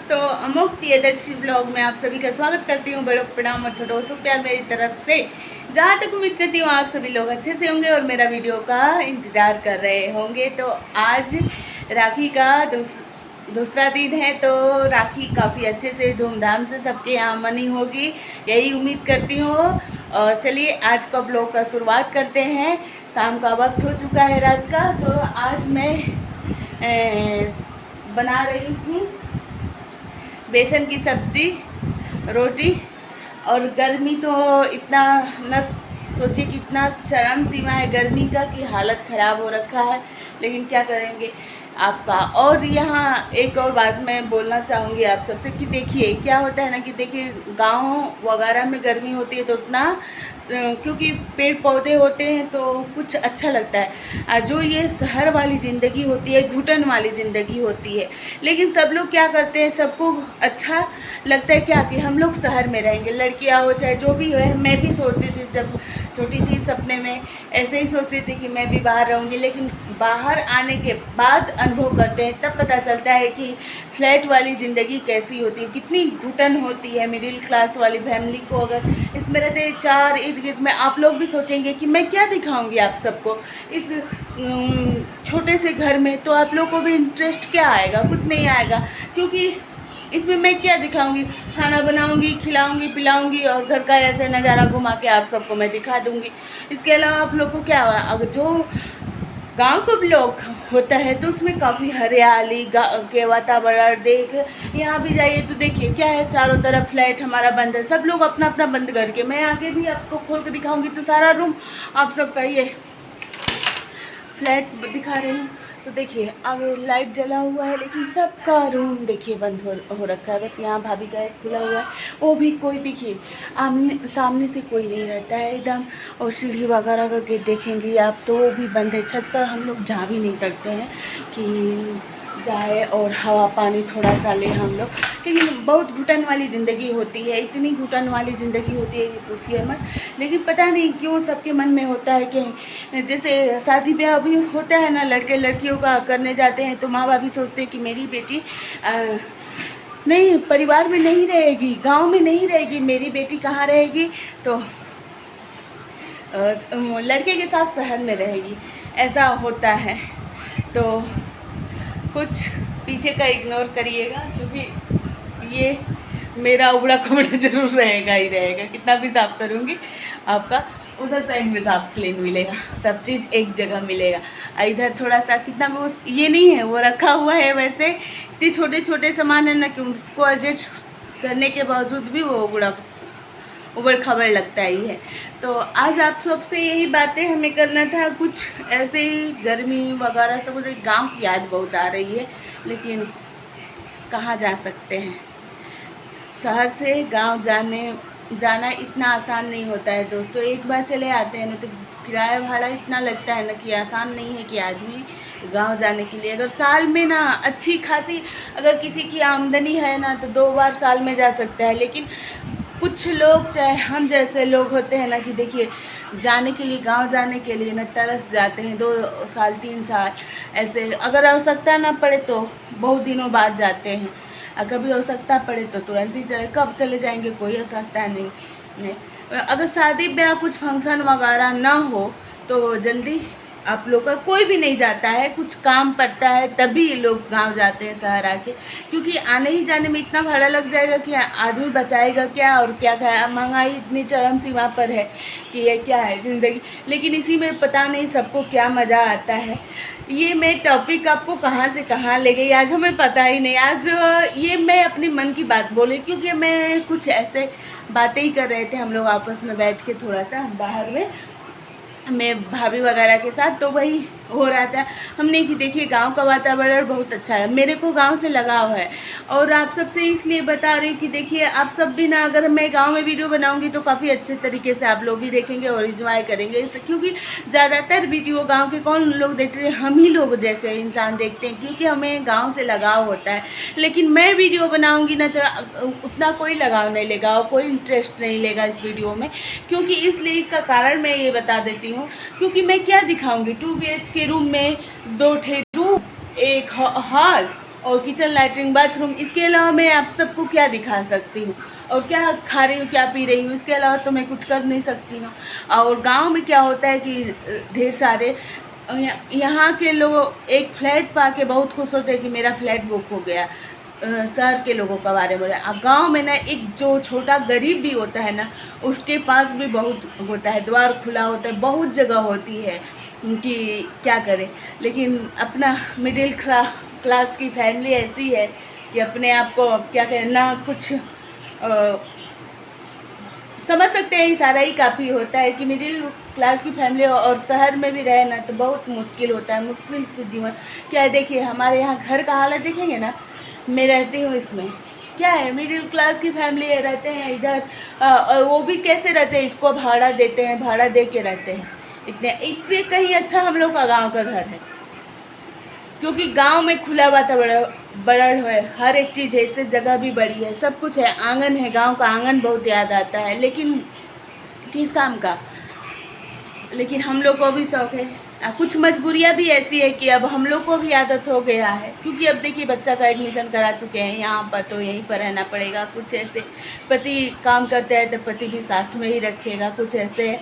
तो Amok Priyadarshi blog में आप सभी का स्वागत करती हूँ। बड़ों प्रणाम और छोटों से प्यार मेरी तरफ से। जहाँ तक उम्मीद करती हूँ आप सभी लोग अच्छे से होंगे और मेरा वीडियो का इंतज़ार कर रहे होंगे। तो आज राखी का दूसरा दिन है, तो राखी काफ़ी अच्छे से धूमधाम से सबके यहाँ मनी होगी, यही उम्मीद करती हूँ। और चलिए आज का ब्लॉग का शुरुआत करते हैं। शाम का वक्त हो चुका है, रात का। तो आज मैं बना रही हूँ बेसन की सब्जी, रोटी। और गर्मी तो इतना न सोचिए कि इतना चरम सीमा है गर्मी का कि हालत ख़राब हो रखा है, लेकिन क्या करेंगे आपका। और यहाँ एक और बात मैं बोलना चाहूँगी आप सबसे कि देखिए क्या होता है ना कि देखिए गांव वगैरह में गर्मी होती है तो उतना क्योंकि पेड़ पौधे होते हैं तो कुछ अच्छा लगता है। जो ये शहर वाली ज़िंदगी होती है, घुटन वाली ज़िंदगी होती है। लेकिन सब लोग क्या करते हैं, सबको अच्छा लगता है क्या कि हम लोग शहर में रहेंगे, लड़कियां हो चाहे जो भी हो। मैं भी सोचती थी जब छोटी थी, सपने में ऐसे ही सोचती थी कि मैं भी बाहर रहूँगी। लेकिन बाहर आने के बाद अनुभव करते हैं तब पता चलता है कि फ्लैट वाली ज़िंदगी कैसी होती है, कितनी घुटन होती है मिडिल क्लास वाली फैमिली को। अगर इसमें रहते चार इर्द गिर्द में, आप लोग भी सोचेंगे कि मैं क्या दिखाऊंगी आप सबको इस छोटे से घर में, तो आप लोग को भी इंटरेस्ट क्या आएगा, कुछ नहीं आएगा। क्योंकि इसमें मैं क्या दिखाऊंगी, खाना बनाऊंगी, खिलाऊंगी, पिलाऊंगी और घर का ऐसे नज़ारा घुमा के आप सबको मैं दिखा दूंगी। इसके अलावा आप लोग को क्या हुआ, अगर जो गांव का ब्लॉग होता है तो उसमें काफ़ी हरियाली के वातावरण देख, यहाँ भी जाइए तो देखिए क्या है, चारों तरफ फ्लैट हमारा बंद है, सब लोग अपना अपना बंद करके। मैं आगे भी आपको खोल के दिखाऊंगी तो सारा रूम आप सबका ये फ्लैट दिखा रही हूँ। तो देखिए आगे लाइट जला हुआ है, लेकिन सबका रूम देखिए बंद हो रखा है। बस यहाँ भाभी का एक खुला हुआ है, वो भी कोई देखिए आमने सामने से कोई नहीं रहता है एकदम। और सीढ़ी वगैरह का गेट देखेंगे आप तो वो भी बंद है। छत पर हम लोग जा भी नहीं सकते हैं कि जाए और हवा पानी थोड़ा सा ले हम लोग। लेकिन बहुत घुटन वाली ज़िंदगी होती है, इतनी घुटन वाली ज़िंदगी होती है कि पूछिए मत। लेकिन पता नहीं क्यों सबके मन में होता है कि जैसे शादी ब्याह भी होता है ना, लड़के लड़कियों का करने जाते हैं तो माँ बाप भी सोचते हैं कि मेरी बेटी नहीं परिवार में नहीं रहेगी, गांव में नहीं रहेगी, मेरी बेटी कहाँ रहेगी, तो लड़के के साथ शहर में रहेगी, ऐसा होता है। तो कुछ पीछे का इग्नोर करिएगा, क्योंकि ये मेरा उबड़ा खबड़ा जरूर रहेगा ही रहेगा। कितना भी साफ करूँगी आपका उधर साइड में साफ क्लीन मिलेगा, सब चीज़ एक जगह मिलेगा। इधर थोड़ा सा कितना वो ये नहीं है, वो रखा हुआ है वैसे, इतने छोटे छोटे सामान है ना कि उसको एडजस्ट करने के बावजूद भी वो उबड़ खबड़ लगता ही है। तो आज आप सबसे यही बातें हमें करना था, कुछ ऐसे ही गर्मी वगैरह सब कुछ। गांव की याद बहुत आ रही है, लेकिन कहाँ जा सकते हैं। शहर से गांव जाना इतना आसान नहीं होता है दोस्तों। एक बार चले आते हैं ना तो किराया भाड़ा इतना लगता है ना कि आसान नहीं है कि आदमी गांव जाने के लिए, अगर साल में ना अच्छी खासी अगर किसी की आमदनी है ना तो 2 बार साल में जा सकता है। लेकिन कुछ लोग चाहे हम जैसे लोग होते हैं ना कि देखिए जाने के लिए, गांव जाने के लिए ना तरस जाते हैं, 2 साल 3 साल ऐसे। अगर आवश्यकता ना पड़े तो बहुत दिनों बाद जाते हैं, और कभी आवश्यकता पड़े तो तुरंत ही चले। कब चले जाएंगे कोई आवश्यकता नहीं। अगर शादी ब्याह कुछ फंक्शन वगैरह ना हो तो जल्दी आप लोग का कोई भी नहीं जाता है, कुछ काम पड़ता है तभी लोग गांव जाते हैं शहर आके। क्योंकि आने ही जाने में इतना भाड़ा लग जाएगा कि आदमी बचाएगा क्या और क्या खाएगा। महंगाई इतनी चरम सीमा पर है कि ये क्या है ज़िंदगी। लेकिन इसी में पता नहीं सबको क्या मज़ा आता है। ये मैं टॉपिक आपको कहाँ से कहाँ ले गई आज हमें पता ही नहीं। आज ये मैं अपने मन की बात बोली, क्योंकि मैं कुछ ऐसे बातें ही कर रहे थे हम लोग आपस में बैठ के, थोड़ा सा बाहर में मैं भाभी वगैरह के साथ, तो वही हो रहा था हमने कि देखिए गांव का वातावरण बहुत अच्छा है, मेरे को गांव से लगाव है। और आप सबसे इसलिए बता रही कि देखिए आप सब भी ना, अगर मैं गांव में वीडियो बनाऊंगी तो काफ़ी अच्छे तरीके से आप लोग भी देखेंगे और इंजॉय करेंगे इसे। क्योंकि ज़्यादातर वीडियो गाँव के कौन लोग देखते हैं, हम ही लोग जैसे इंसान देखते हैं, क्योंकि हमें गाँव से लगाव होता है। लेकिन मैं वीडियो बनाऊँगी ना तो उतना कोई लगाव नहीं लेगा और कोई इंटरेस्ट नहीं लेगा इस वीडियो में। क्योंकि इसलिए इसका कारण मैं ये बता देती हूँ, क्योंकि मैं क्या दिखाऊंगी, 2 BHK रूम में 2 रूम, एक हॉल और किचन, लैट्रिन, बाथरूम। इसके अलावा मैं आप सबको क्या दिखा सकती हूँ, और क्या खा रही हूँ, क्या पी रही हूँ, इसके अलावा तो मैं कुछ कर नहीं सकती हूँ। और गांव में क्या होता है कि ढेर सारे यहाँ के लोग एक फ्लैट पा के बहुत खुश होते हैं कि मेरा फ्लैट बुक हो गया। शहर के लोगों का बारे में, और गांव में ना एक जो छोटा गरीब भी होता है ना, उसके पास भी बहुत होता है, द्वार खुला होता है, बहुत जगह होती है कि क्या करें। लेकिन अपना मिडिल क्लास की फैमिली ऐसी है कि अपने आप को क्या कहें ना, कुछ समझ सकते हैं, इशारा ही काफ़ी होता है कि मिडिल क्लास की फैमिली और शहर में भी रहे ना तो बहुत मुश्किल होता है, मुश्किल से जीवन। क्या है, देखिए हमारे यहाँ घर का हालत देखेंगे ना, मैं रहती हूँ इसमें, क्या है मिडिल क्लास की फैमिली है, रहते हैं इधर, और वो भी कैसे रहते हैं, इसको भाड़ा देते हैं, भाड़ा दे के रहते हैं इतने। इससे कहीं अच्छा हम लोग का गाँव का घर है, क्योंकि गांव में खुला वातावरण है, हर एक चीज़ है, इससे जगह भी बड़ी है, सब कुछ है, आंगन है, गांव का आंगन बहुत याद आता है। लेकिन किस काम का, लेकिन हम लोग को भी शौक है। कुछ मजबूरियां भी ऐसी है कि अब हम लोग को भी आदत हो गया है, क्योंकि अब देखिए बच्चा का एडमिशन करा चुके हैं यहाँ पर, तो यहीं पर रहना पड़ेगा। कुछ ऐसे पति काम करते हैं तो पति भी साथ में ही रखेगा, कुछ ऐसे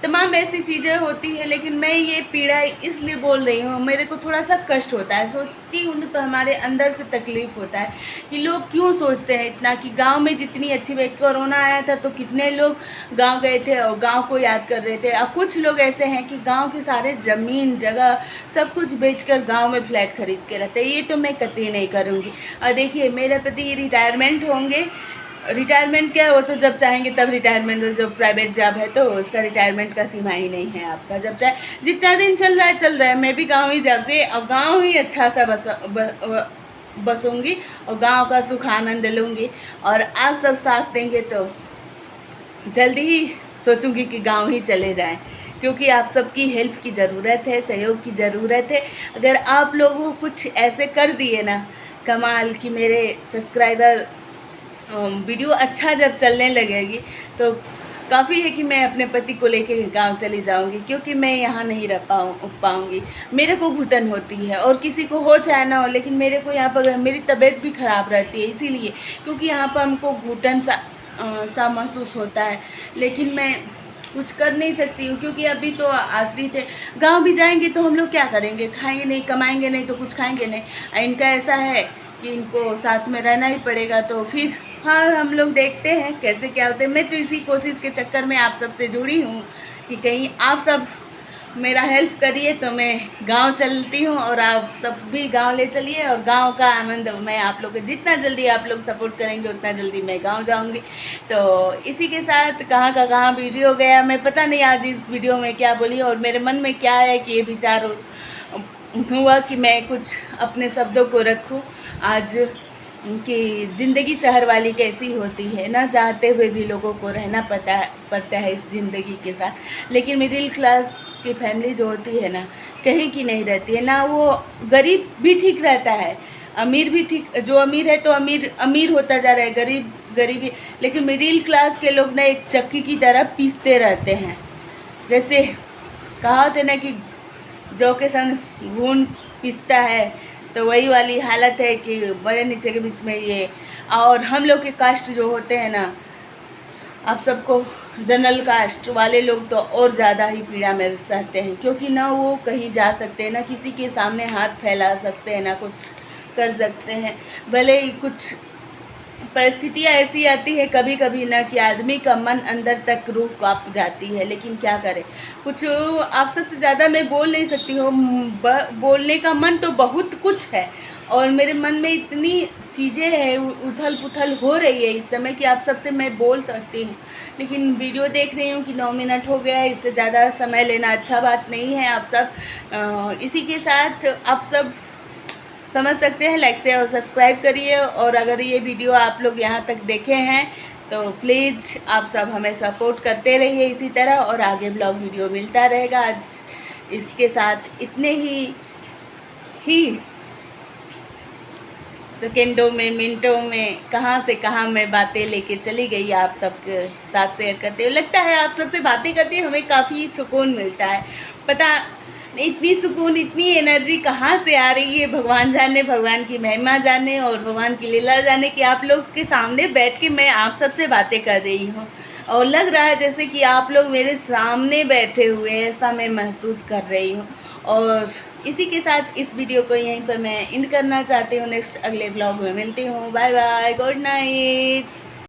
तमाम ऐसी चीज़ें होती हैं। लेकिन मैं ये पीड़ा इसलिए बोल रही हूँ, मेरे को थोड़ा सा कष्ट होता है, सोचती हूँ तो हमारे अंदर से तकलीफ़ होता है कि लोग क्यों सोचते हैं इतना कि गांव में जितनी अच्छी कोरोना आया था तो कितने लोग गांव गए थे और गांव को याद कर रहे थे। और कुछ लोग ऐसे हैं कि गांव के सारे ज़मीन जगह सब कुछ बेचकर गांव में फ्लैट खरीद के रहते हैं। ये तो मैं कतई नहीं करूँगी। और देखिए मेरे पति रिटायरमेंट होंगे, रिटायरमेंट क्या, वो तो जब चाहेंगे तब रिटायरमेंट, जो प्राइवेट जॉब है तो उसका रिटायरमेंट का सीमा ही नहीं है। आपका जब चाहे जितना दिन चल रहा है। मैं भी गांव ही जाऊँगी और गांव ही अच्छा सा बसूँगी और गांव का सुख आनंद लूँगी। और आप सब साथ देंगे तो जल्दी ही सोचूंगी कि गांव ही चले जाएं, क्योंकि आप सबकी हेल्प की ज़रूरत है, सहयोग की ज़रूरत है। अगर आप लोगों कुछ ऐसे कर दिए ना कमाल कि मेरे सब्सक्राइबर, वीडियो अच्छा जब चलने लगेगी तो काफ़ी है कि मैं अपने पति को लेके गांव चली जाऊंगी, क्योंकि मैं यहाँ नहीं रह पाऊँगी। मेरे को घुटन होती है, और किसी को हो चाहे ना हो, लेकिन मेरे को यहाँ पर मेरी तबीयत भी ख़राब रहती है, इसीलिए क्योंकि यहाँ पर हमको घुटन सा महसूस होता है। लेकिन मैं कुछ कर नहीं सकती हूँ, क्योंकि अभी तो आश्रित है। गाँव भी जाएंगे तो हम लोग क्या करेंगे, खाएंगे नहीं, कमाएंगे नहीं तो कुछ खाएंगे नहीं। इनका ऐसा है कि इनको साथ में रहना ही पड़ेगा, तो फिर हाँ हम लोग देखते हैं कैसे क्या होते हैं। मैं तो इसी कोशिश के चक्कर में आप सबसे जुड़ी हूँ कि कहीं आप सब मेरा हेल्प करिए तो मैं गांव चलती हूँ, और आप सब भी गांव ले चलिए, और गांव का आनंद मैं आप लोग को, जितना जल्दी आप लोग सपोर्ट करेंगे उतना जल्दी मैं गांव जाऊँगी। तो इसी के साथ कहाँ का कहाँ वीडियो गया, मैं पता नहीं आज इस वीडियो में क्या बोली, और मेरे मन में क्या है कि ये विचार हुआ कि मैं कुछ अपने शब्दों को रखूँ आज, कि ज़िंदगी शहर वाली कैसी होती है, ना चाहते हुए भी लोगों को रहना पड़ता है इस ज़िंदगी के साथ। लेकिन मिडिल क्लास की फैमिली जो होती है ना, कहीं की नहीं रहती है ना। वो गरीब भी ठीक रहता है, अमीर भी ठीक, जो अमीर है तो अमीर होता जा रहा है, गरीबी। लेकिन मिडिल क्लास के लोग ना एक चक्की की तरह पीसते रहते हैं। जैसे कहावत है ना कि जौ के संग घून पिसता है, तो वही वाली हालत है कि बड़े नीचे के बीच में ये। और हम लोग के कास्ट जो होते हैं ना, आप सबको जनरल कास्ट वाले लोग तो और ज़्यादा ही पीड़ा में सहते हैं, क्योंकि ना वो कहीं जा सकते हैं, ना किसी के सामने हाथ फैला सकते हैं, ना कुछ कर सकते हैं। भले ही कुछ परिस्थितियाँ ऐसी आती है कभी कभी ना कि आदमी का मन अंदर तक रूह कांप जाती है, लेकिन क्या करें, कुछ आप सबसे ज़्यादा मैं बोल नहीं सकती हूँ। बोलने का मन तो बहुत कुछ है, और मेरे मन में इतनी चीज़ें हैं, उथल पुथल हो रही है इस समय कि आप सबसे मैं बोल सकती हूँ। लेकिन वीडियो देख रही हूँ कि 9 मिनट हो गया है, इससे ज़्यादा समय लेना अच्छा बात नहीं है। आप सब इसी के साथ आप सब समझ सकते हैं, लाइक शेयर और सब्सक्राइब करिए। और अगर ये वीडियो आप लोग यहाँ तक देखे हैं तो प्लीज़ आप सब हमें सपोर्ट करते रहिए इसी तरह, और आगे ब्लॉग वीडियो मिलता रहेगा। आज इसके साथ इतने ही सेकेंडों में, मिनटों में, कहाँ से कहाँ मैं बातें लेके चली गई आप सबके साथ शेयर करते हुए। लगता है आप सबसे बातें करते हुए हमें काफ़ी सुकून मिलता है। पता इतनी सुकून, इतनी एनर्जी कहाँ से आ रही है भगवान जाने, भगवान की महिमा जाने और भगवान की लीला जाने कि आप लोग के सामने बैठ के मैं आप सबसे बातें कर रही हूँ और लग रहा है जैसे कि आप लोग मेरे सामने बैठे हुए हैं, ऐसा मैं महसूस कर रही हूँ। और इसी के साथ इस वीडियो को यहीं पर मैं एंड करना चाहती हूँ। नेक्स्ट अगले ब्लॉग में मिलती हूँ। Bye bye, good night.